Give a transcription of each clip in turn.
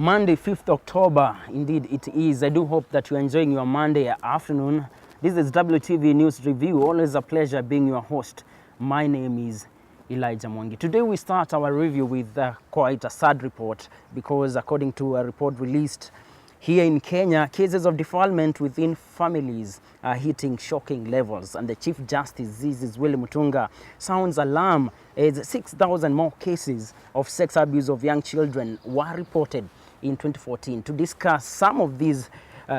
Monday, 5th October, indeed it is. I do hope that you're enjoying your Monday afternoon. This is WTV News Review. Always a pleasure being your host. My name is Elijah Mwangi. Today we start our review with quite a sad report because according to a report released here in Kenya, cases of defilement within families are hitting shocking levels, and the Chief Justice Zizi Willy Mutunga sounds alarm as 6,000 more cases of sex abuse of young children were reported in 2014. To discuss some of these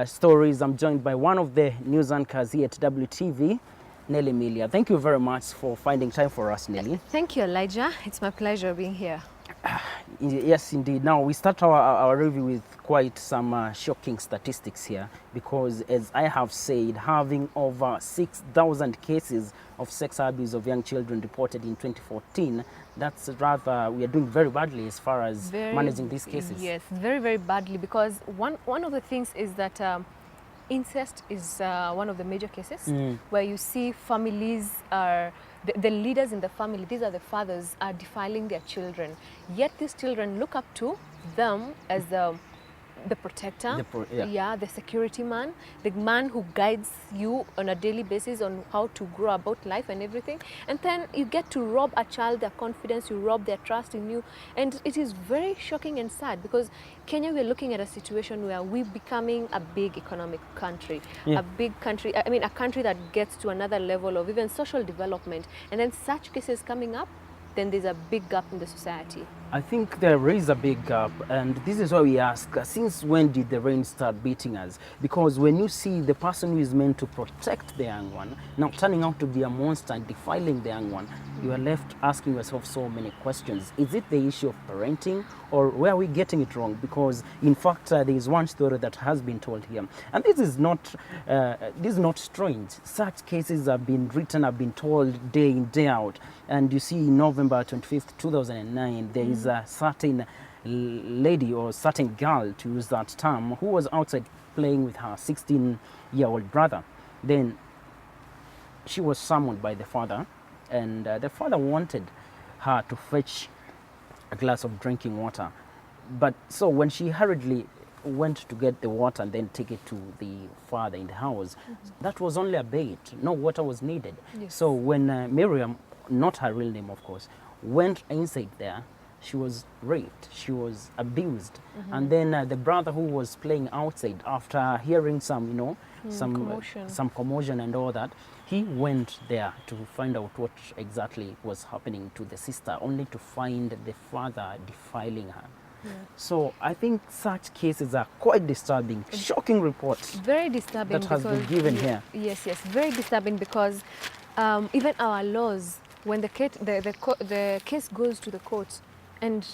stories, I'm joined by one of the news anchors here at WTV, Nelly Milia. Thank you very much for finding time for us, Nelly. Thank you, Elijah. It's my pleasure being here. Yes, indeed. Now, we start our review with quite some shocking statistics here because, as I have said, having over 6,000 cases of sex abuse of young children reported in 2014, that's rather, we are doing very badly as far as managing these cases. Yes, very, very badly, because one of the things is that incest is one of the major cases where you see families are, the leaders in the family, these are the fathers, are defiling their children. Yet these children look up to them as the protector, the security man, the man who guides you on a daily basis on how to grow about life and everything. And then you get to rob a child their confidence, you rob their trust in you. And it is very shocking and sad because Kenya, we're looking at a situation where we're becoming a big economic country, a big country, I mean, a country that gets to another level of even social development. And then such cases coming up, then there's a big gap in the society. I think there is a big gap, and this is why we ask, since when did the rain start beating us? Because when you see the person who is meant to protect the young one now turning out to be a monster and defiling the young one, you are left asking yourself so many questions. Is it the issue of parenting, or where are we getting it wrong? Because in fact, there is one story that has been told here, and this is not strange. Such cases have been written, have been told day in, day out. And you see, in November 25th, 2009, there is a certain lady or certain girl, to use that term, who was outside playing with her 16-year-old brother. Then she was summoned by the father, and the father wanted her to fetch a glass of drinking water. But so when she hurriedly went to get the water and then take it to the father in the house, that was only a bait. No water was needed. Yes. So when Miriam, not her real name of course, went inside there, she was raped, she was abused. And then the brother who was playing outside, after hearing some, some commotion and all that, he went there to find out what exactly was happening to the sister, only to find the father defiling her. Yeah. So I think such cases are quite disturbing. Shocking reports. Very disturbing. That has been given here. Yes, very disturbing because even our laws, when the case goes to the court and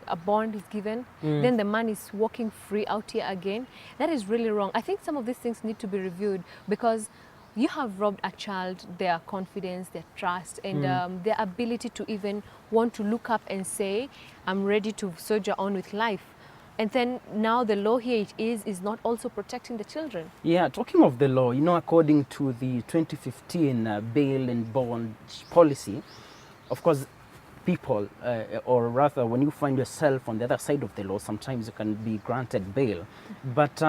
a bond is given, then the man is walking free out here again. That is really wrong. I think some of these things need to be reviewed because you have robbed a child their confidence, their trust, and their ability to even want to look up and say, I'm ready to soldier on with life. And then now the law here is not also protecting the children. Yeah, talking of the law, according to the 2015 bail and bond policy, of course, people, or rather when you find yourself on the other side of the law, sometimes you can be granted bail. But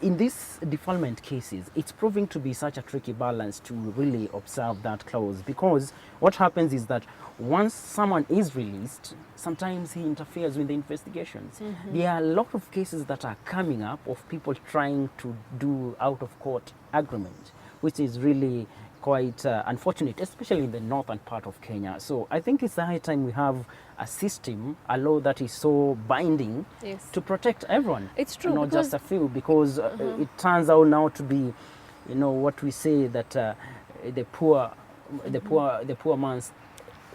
in these defilement cases, it's proving to be such a tricky balance to really observe that clause, because what happens is that once someone is released, sometimes he interferes with the investigations. There are a lot of cases that are coming up of people trying to do out-of-court agreement, which is really quite unfortunate, especially in the northern part of Kenya. So I think it's the high time we have a system, a law that is so binding to protect everyone. It's true. Not just a few, because it turns out now to be, what we say, that the poor man's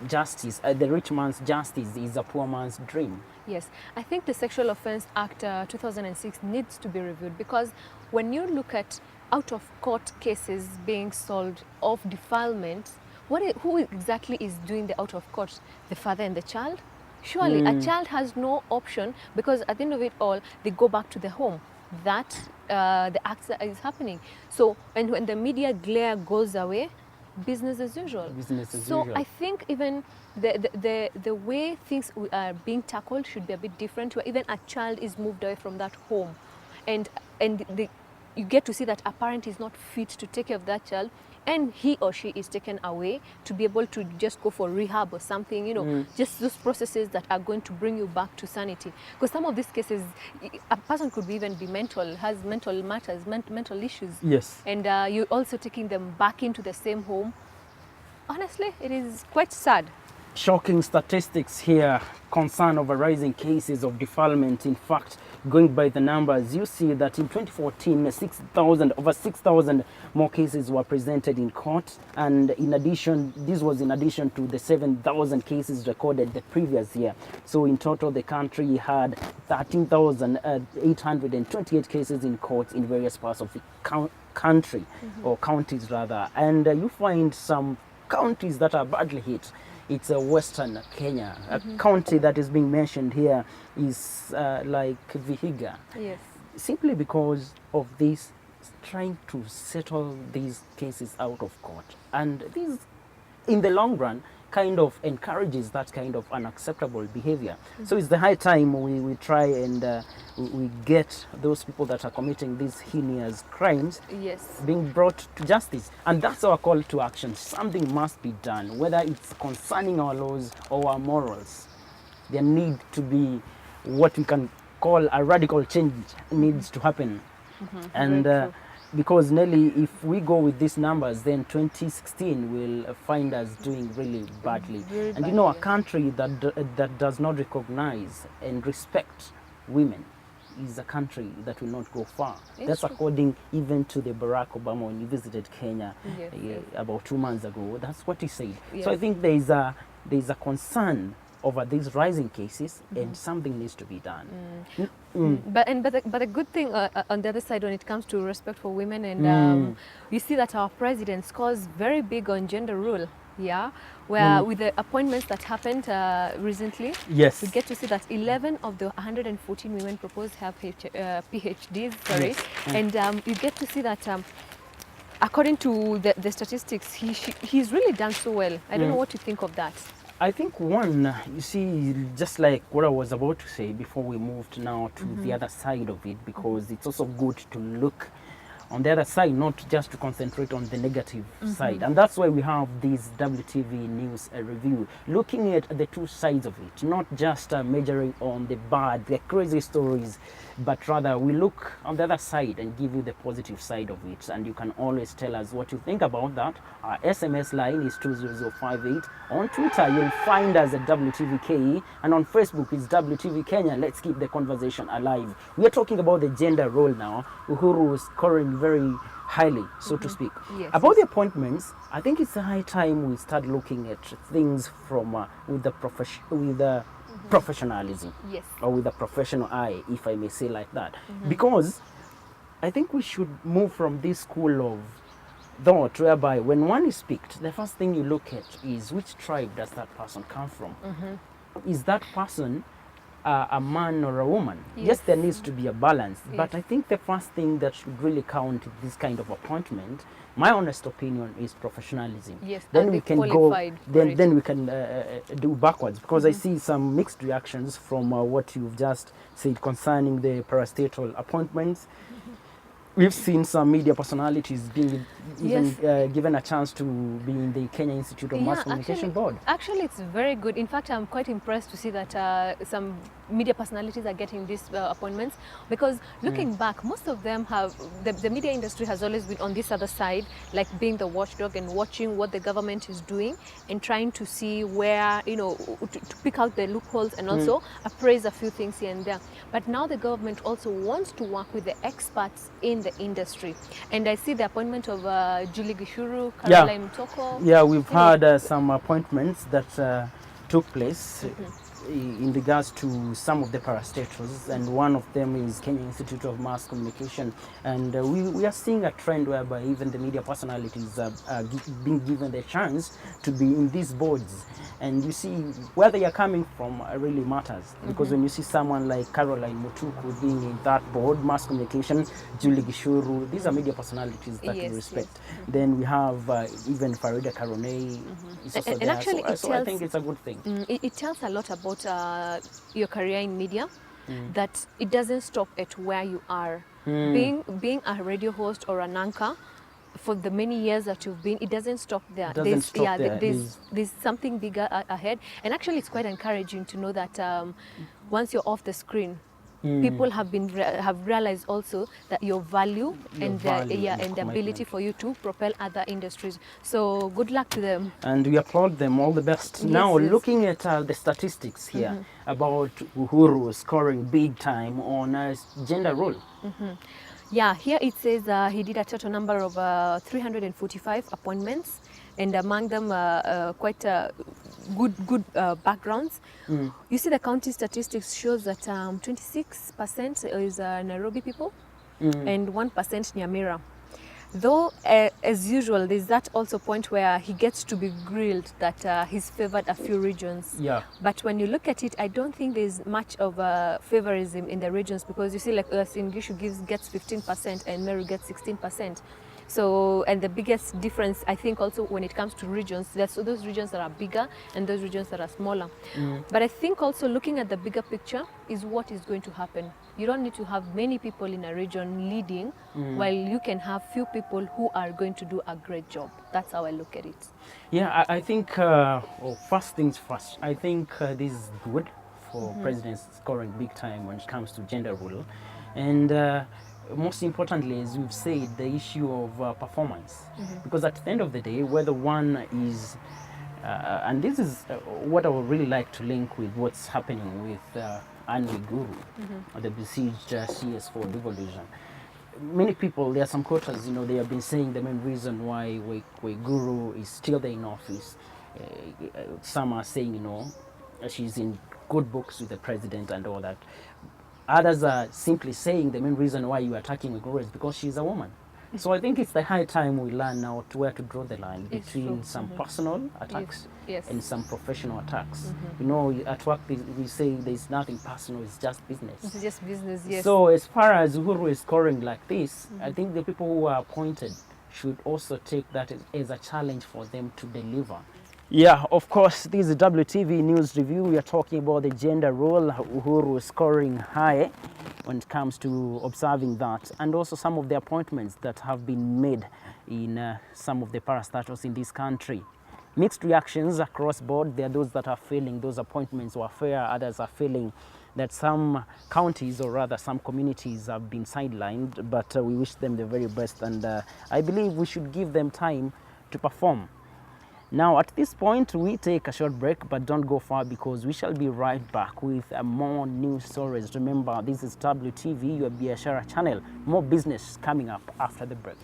justice, the rich man's justice is a poor man's dream. Yes, I think the Sexual Offence Act 2006 needs to be reviewed, because when you look at out-of-court cases being solved of defilement, who exactly is doing the out-of-court? The father and the child? Surely a child has no option, because at the end of it all, they go back to the home. That the act is happening. So, and when the media glare goes away, business as usual. Business as so usual. I think even the way things are being tackled should be a bit different, where even a child is moved away from that home, and you get to see that a parent is not fit to take care of that child, and he or she is taken away to be able to just go for rehab or something, you know, just those processes that are going to bring you back to sanity. Because some of these cases, a person could even be has mental matters, mental issues. Yes. And you're also taking them back into the same home. Honestly, it is quite sad. Shocking statistics here, concern over rising cases of defilement. In fact, going by the numbers, you see that in 2014, over 6,000 more cases were presented in court. And in addition, this was in addition to the 7,000 cases recorded the previous year. So in total, the country had 13,828 cases in courts in various parts of the country, or counties rather. And you find some counties that are badly hit. It's Western Kenya. A county that is being mentioned here is like Vihiga. Yes. Simply because of this, trying to settle these cases out of court. And this, in the long run, kind of encourages that kind of unacceptable behavior. So it's the high time we try and we get those people that are committing these heinous crimes Yes. being brought to justice. And that's our call to action. Something must be done, whether it's concerning our laws or our morals. There need to be what we can call a radical change needs to happen. And because Nelly, if we go with these numbers, then 2016 will find us doing really badly. And you know, a country that does not recognize and respect women is a country that will not go far. That's true. according even to the Barack Obama when he visited Kenya Yes. about 2 months ago. That's what he said. Yes. So I think there is a concern over these rising cases, and something needs to be done. But the good thing on the other side, when it comes to respect for women, and you see that our president scores very big on gender rule. Yeah, where with the appointments that happened recently, Yes. we get to see that 11 of the 114 women proposed have PhDs. Sorry, Yes. and you get to see that. According to the statistics, he's really done so well. I don't know what you think of that. I think one, you see, just like what I was about to say before we moved now to the other side of it, because it's also good to look on the other side, not just to concentrate on the negative side. And that's why we have this WTV News review, looking at the two sides of it, not just measuring on the bad, the crazy stories, but rather we look on the other side and give you the positive side of it. And you can always tell us what you think about that. Our SMS line is 20058. On Twitter, you'll find us at WTVKE, and on Facebook is WTV Kenya. Let's keep the conversation alive. We are talking about the gender role now. Uhuru is scoring very highly, so to speak. Yes, About the appointments, I think it's a high time we start looking at things from with the professionalism, Yes. or with a professional eye, if I may say like that. Because I think we should move from this school of thought whereby when one is picked, the first thing you look at is which tribe does that person come from. Is that person a man or a woman? Yes, there needs to be a balance, but I think the first thing that should really count in this kind of appointment, my honest opinion, is professionalism. Yes, Then and we they can go, qualified for it. then we can do backwards, because I see some mixed reactions from what you've just said concerning the parastatal appointments. We've seen some media personalities being even given a chance to be in the Kenya Institute of Mass Communication Board. Actually, it's very good. In fact, I'm quite impressed to see that some media personalities are getting these appointments, because looking back, most of them have, the media industry has always been on this other side, like being the watchdog and watching what the government is doing and trying to see where, you know, to pick out the loopholes and also appraise a few things here and there. But now the government also wants to work with the experts in the industry. And I see the appointment of Julie Gishuru, Caroline Mtoko. Yeah, we've had some appointments that took place. in regards to some of the parastatals, and one of them is Kenya Institute of Mass Communication. And we are seeing a trend whereby even the media personalities are being given the chance to be in these boards. And you see, where they are coming from really matters. Because when you see someone like Caroline Mutuku being in that board, mass communication, Julie Gishuru, these are media personalities that we respect. Then we have even Farida Karonei is also And there. actually So I think it's a good thing. It tells a lot about your career in media, that it doesn't stop at where you are. Being a radio host or an anchor, for the many years that you've been, it doesn't stop there. It doesn't stop there. There's something bigger ahead. And actually it's quite encouraging to know that once you're off the screen, people have realized also that your value and the ability for you to propel other industries. So good luck to them. And we applaud them, all the best. Now, looking at the statistics here about Uhuru scoring big time on gender role. Yeah, here it says he did a total number of 345 appointments, and among them quite good backgrounds. You see, the county statistics shows that 26% is Nairobi people and 1% Nyamira. Though, as usual, there's that also point where he gets to be grilled that he's favored a few regions. Yeah. But when you look at it, I don't think there's much of favorism in the regions, because you see, like Gishu gets 15% and Meru gets 16%. So, and the biggest difference, I think, also when it comes to regions, there's those regions that are bigger and those regions that are smaller. But I think also looking at the bigger picture is what is going to happen. You don't need to have many people in a region leading, while you can have few people who are going to do a great job. That's how I look at it. Yeah, I think, first things first, I think this is good for presidents scoring big time when it comes to gender role. And most importantly, as we've said, the issue of performance. Because at the end of the day, whether one is, and this is what I would really like to link with what's happening with Anwi Guru, the besieged CS4 devolution. Many people, there are some quotas, they have been saying the main reason why Guru is still there in office. Some are saying, she's in good books with the president and all that. Others are simply saying the main reason why you are attacking Guru is because she's a woman. So I think it's the high time we learn now to where to draw the line between some personal attacks and some professional attacks. At work we say there's nothing personal, it's just business. It's just business, yes. So as far as Uhuru is scoring like this, I think the people who are appointed should also take that as a challenge for them to deliver. Yeah, of course, this is WTV News Review. We are talking about the gender role, Uhuru scoring high when it comes to observing that, and also some of the appointments that have been made in some of the parastatals in this country. Mixed reactions across board. There are those that are feeling those appointments were fair, others are feeling that some counties, or rather some communities, have been sidelined, but we wish them the very best, and I believe we should give them time to perform. Now, at this point, we take a short break, but don't go far, because we shall be right back with more news stories. Remember, this is WTV, your Biashara channel. More business coming up after the break.